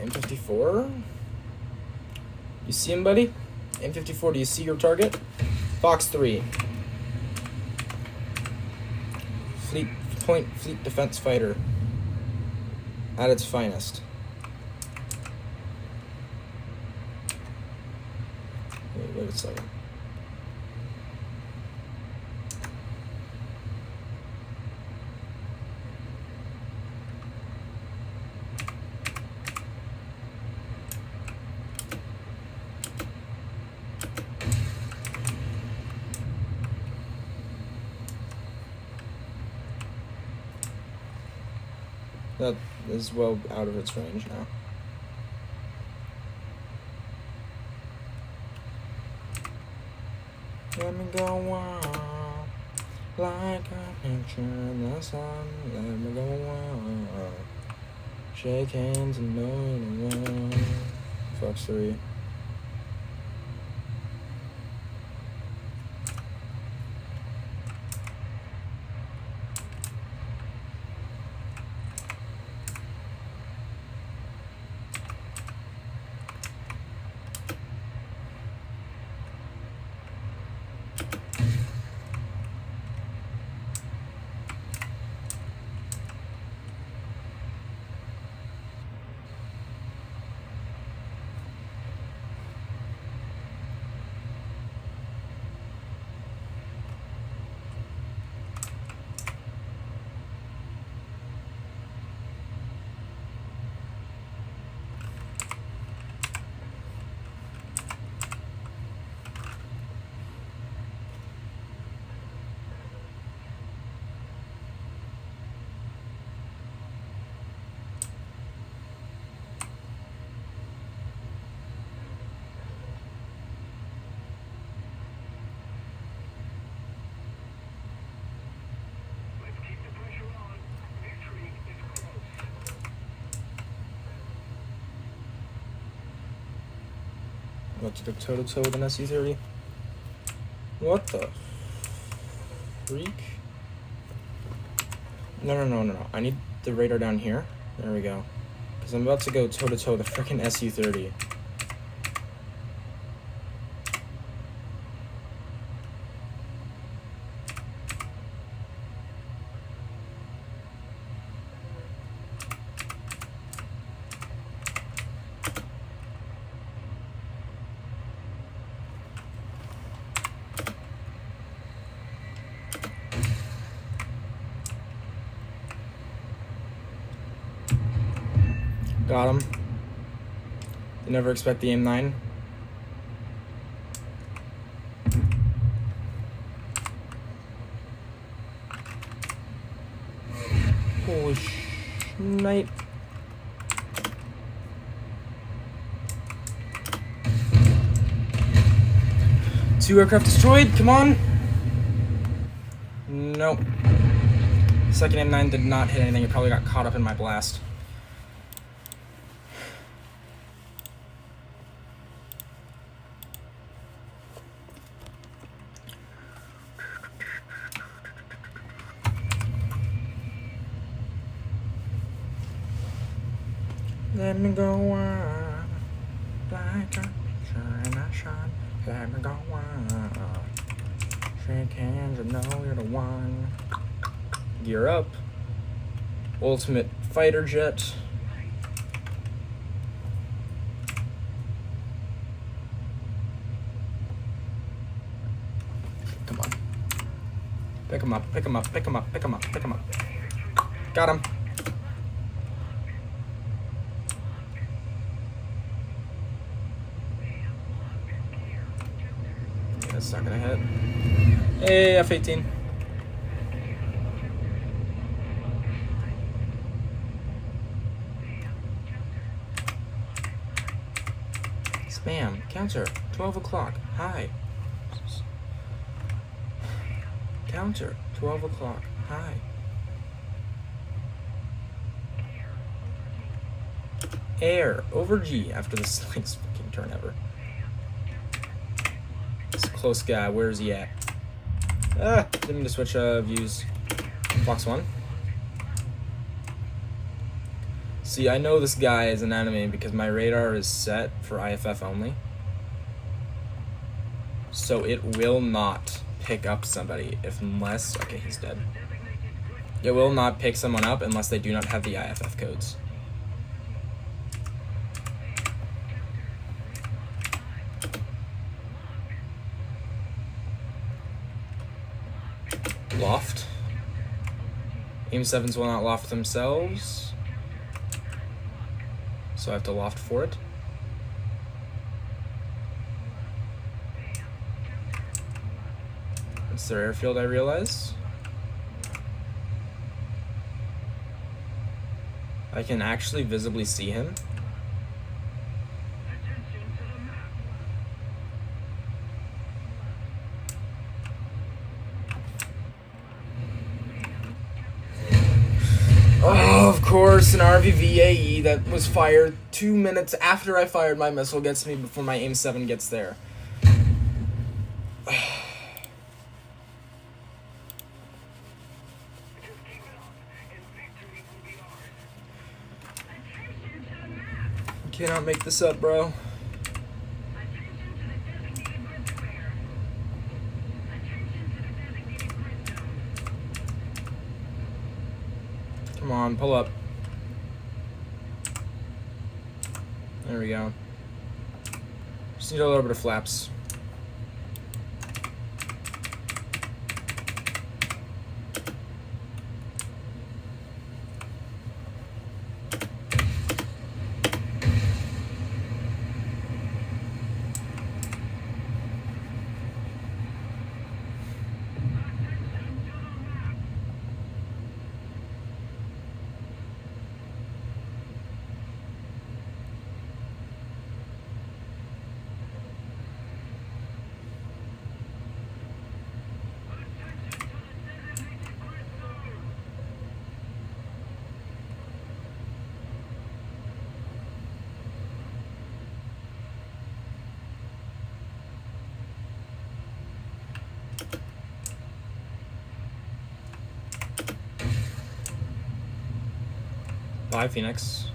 M54. You see him, buddy? M54. Do you see your target? Fox 3. Fleet defense fighter. At its finest. Wait a second. That is well out of its range now. Let me go on, like a picture in the sun. Let me go on, shake hands and know the one. Fox 3. What, to go toe-to-toe with an SU-30? What the freak? No. I need the radar down here. There we go. Because I'm about to go toe-to-toe with a freaking SU-30. Got him. You never expect the M9. Holy shnipe. Two aircraft destroyed, come on. Nope. Second M9 did not hit anything. It probably got caught up in my blast. Let me go on, like a picture in a shot. Let me go on, shake hands and know you're the one. Gear up. Ultimate fighter jet. Come on. Pick him up, pick him up, pick him up, pick him up, pick him up. Got him. That's not gonna hit. Hey, F-18. Spam. Counter. 12 o'clock. Hi. Counter. 12 o'clock. Hi. Air. Over G after the slickest fucking turn ever. This close guy. Where's he at? Didn't mean to switch views. Fox 1. See, I know this guy is an enemy because my radar is set for IFF only. So it will not pick up somebody unless... Okay, he's dead. It will not pick someone up unless they do not have the IFF codes. Loft. Aim 7s will not loft themselves. So I have to loft for it. It's their airfield, I realize. I can actually visibly see him. Oh, of course, an RVVAE that was fired 2 minutes after I fired my missile gets me before my aim 7 gets there. Cannot make this up, bro. Come on, pull up. There we go. Just need a little bit of flaps. Bye, Phoenix.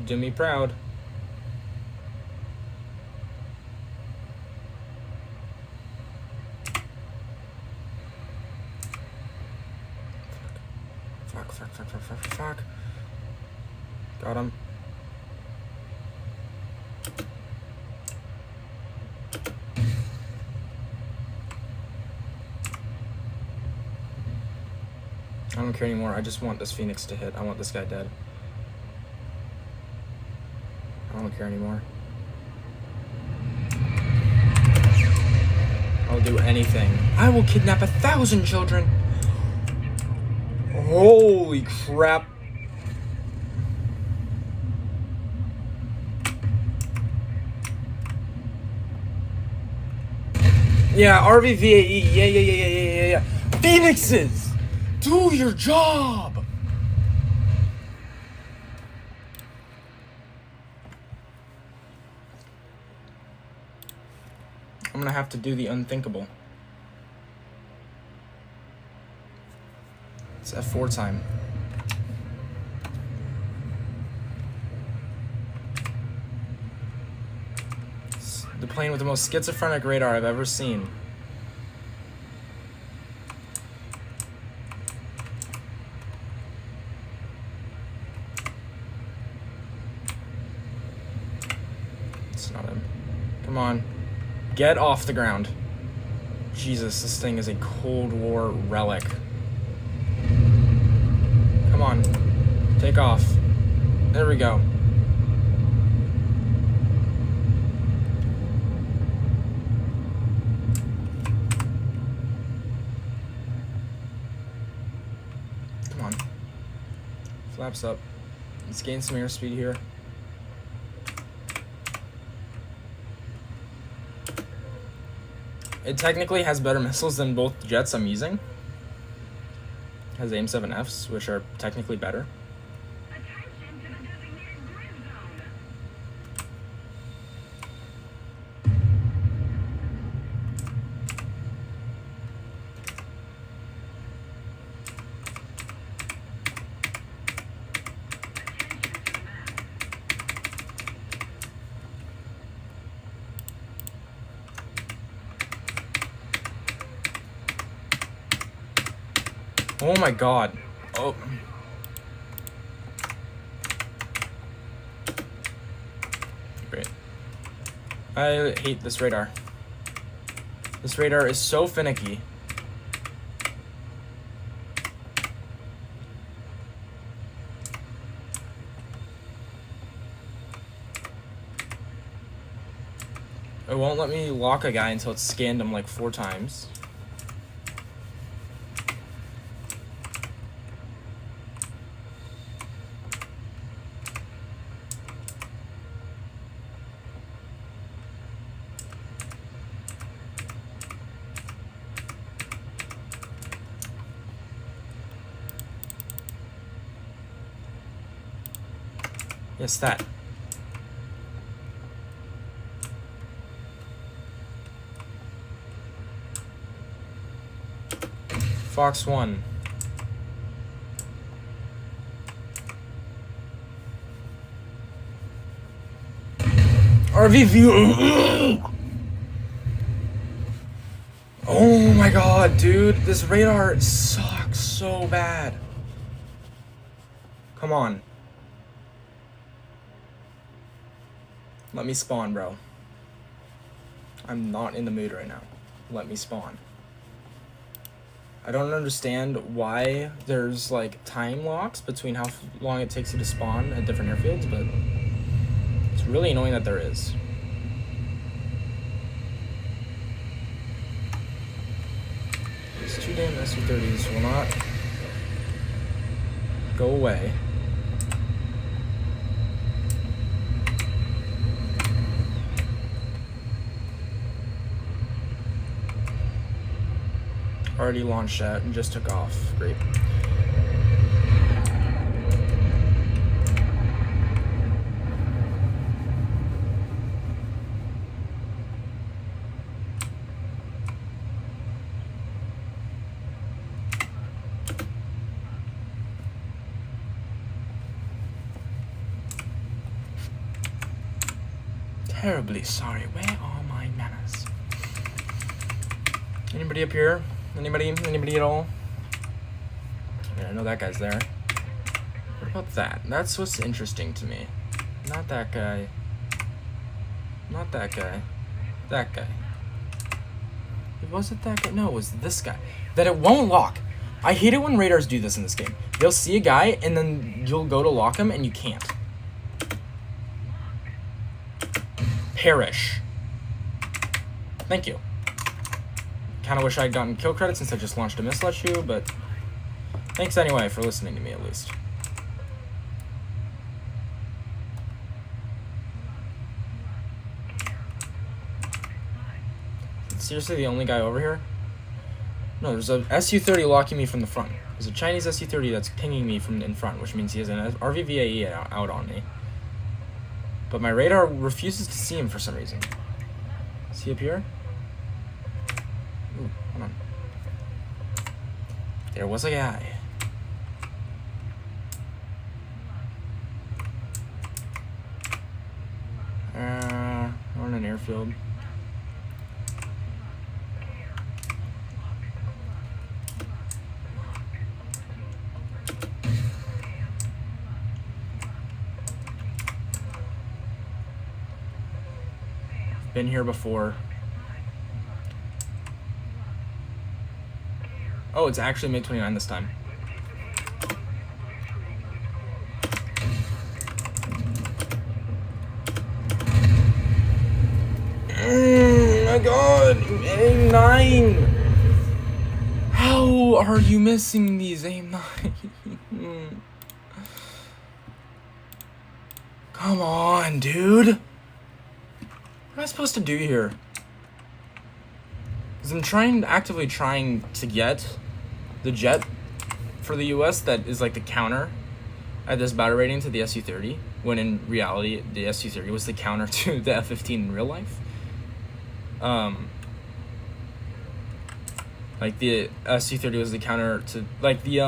Do me proud. Fuck. Got him. I don't care anymore. I just want this Phoenix to hit. I want this guy dead. I don't care anymore. I'll do anything. I will kidnap 1,000 children. Holy crap. Yeah, RVVAE. Yeah. Phoenixes! Do your job! I'm gonna have to do the unthinkable. It's F4 time. It's the plane with the most schizophrenic radar I've ever seen. It's not him. Come on. Get off the ground. Jesus, this thing is a Cold War relic. Come on. Take off. There we go. Come on. Flaps up. Let's gain some airspeed here. It technically has better missiles than both jets I'm using. It has AIM-7Fs, which are technically better. Attention to the designated grid zone. Oh my god. Oh. Great. I hate this radar. This radar is so finicky. It won't let me lock a guy until it's scanned him like 4 times. Yes, that. Fox 1. RV view. Oh my god, dude. This radar sucks so bad. Come on. Let me spawn, bro. I'm not in the mood right now. Let me spawn. I don't understand why there's like time locks between how long it takes you to spawn at different airfields, but it's really annoying that there is. These 2 damn SU-30s will not go away. Already launched that and just took off. Great. Terribly sorry. Where are my manners? Anybody up here? Anybody at all? Yeah, I know that guy's there. What about that? That's what's interesting to me. Not that guy. Not that guy. That guy. Was it that guy? No, it was this guy. That it won't lock. I hate it when radars do this in this game. They'll see a guy and then you'll go to lock him and you can't. Perish. Thank you. Kind of wish I'd gotten kill credit since I just launched a missile at you, but thanks anyway for listening to me at least. Seriously, the only guy over here? No, there's a Su-30 locking me from the front. There's a Chinese Su-30 that's pinging me from in front, which means he has an RVVAE out on me. But my radar refuses to see him for some reason. Is he up here? Ooh, hold on. There was a guy. On an airfield. Been here before. Oh, it's actually May 29 this time. My god, AIM-9! How are you missing these AIM-9? Come on, dude. What am I supposed to do here? Because I'm actively trying to get the jet for the US that is like the counter at this battle rating to the Su-30, when in reality the Su-30 was the counter to the F-15 in real life. Like the Su-30 was the counter to, like the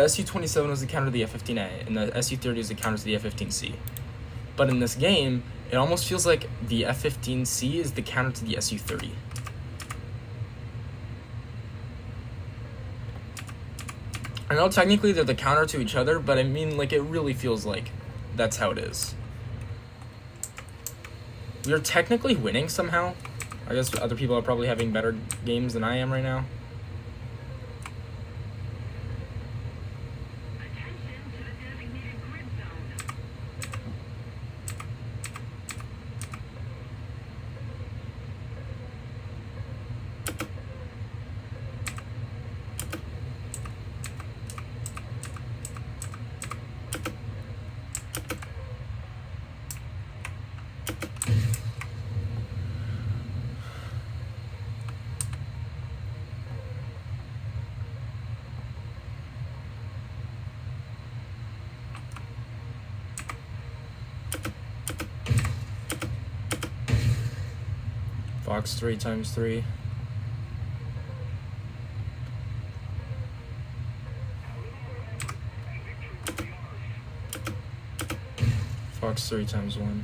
Su-27 was the counter to the F-15A, and the Su-30 is the counter to the F-15C. But in this game, it almost feels like the F-15C is the counter to the Su-30. I know technically they're the counter to each other, but I mean, like, it really feels like that's how it is. We're technically winning somehow. I guess other people are probably having better games than I am right now. Attention to the designated grid zone. Fox 3x3. Fox 3x1.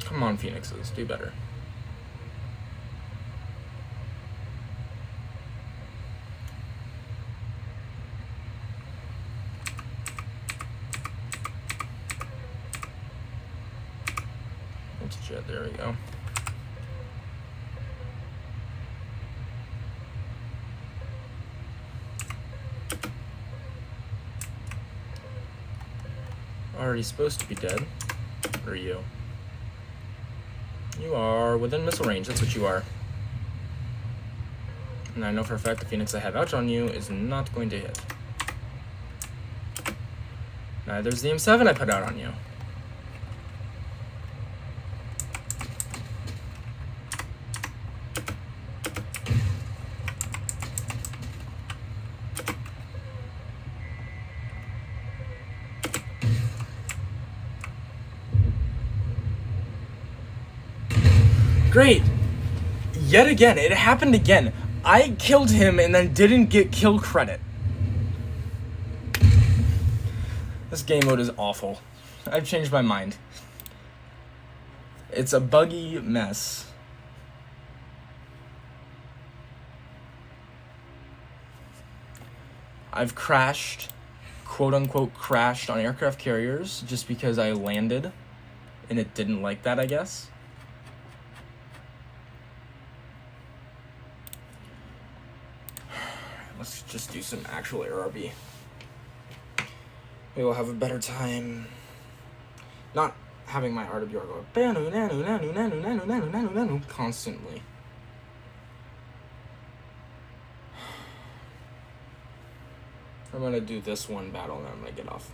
Come on, Phoenixes, do better. Jet, there we go. Already supposed to be dead. Or are you? You are within missile range, that's what you are. And I know for a fact the Phoenix I have out on you is not going to hit. Neither's the M7 I put out on you. Great. Yet again, it happened again. I killed him and then didn't get kill credit. This game mode is awful. I've changed my mind. It's a buggy mess. I've crashed, quote unquote crashed on aircraft carriers just because I landed and it didn't like that, I guess. Let's just do some actual ARB. We will have a better time not having my RWR go constantly. I'm gonna do this one battle and then I'm gonna get off.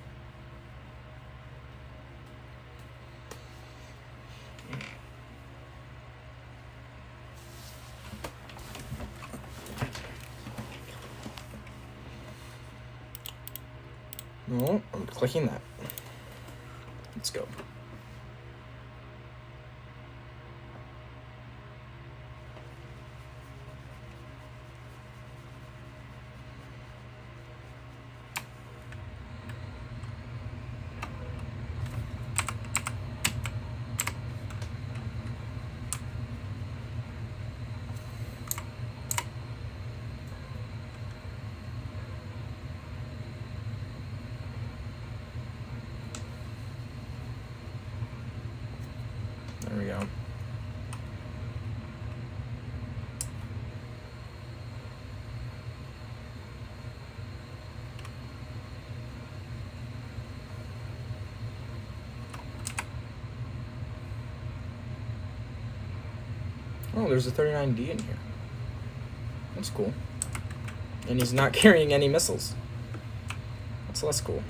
No, I'm clicking that. Let's go. There we go. Oh, there's a 39D in here. That's cool. And he's not carrying any missiles. That's less cool.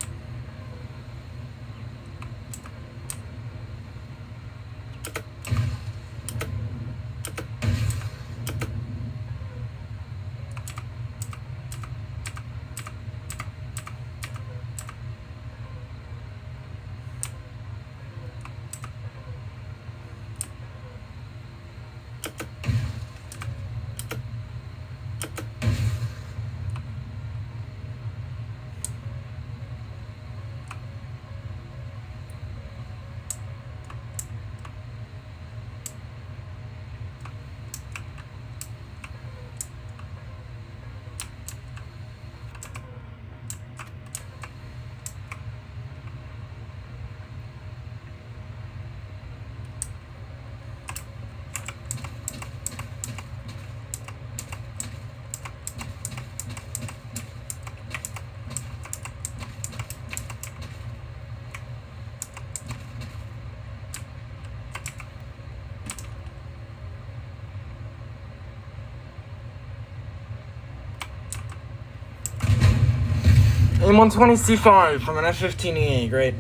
M120C5 from an F-15EA, great.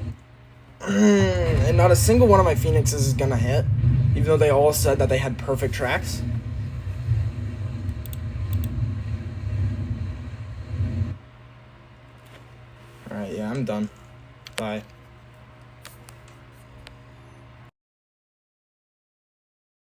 And not a single one of my Phoenixes is gonna hit, even though they all said that they had perfect tracks. Alright, yeah, I'm done. Bye.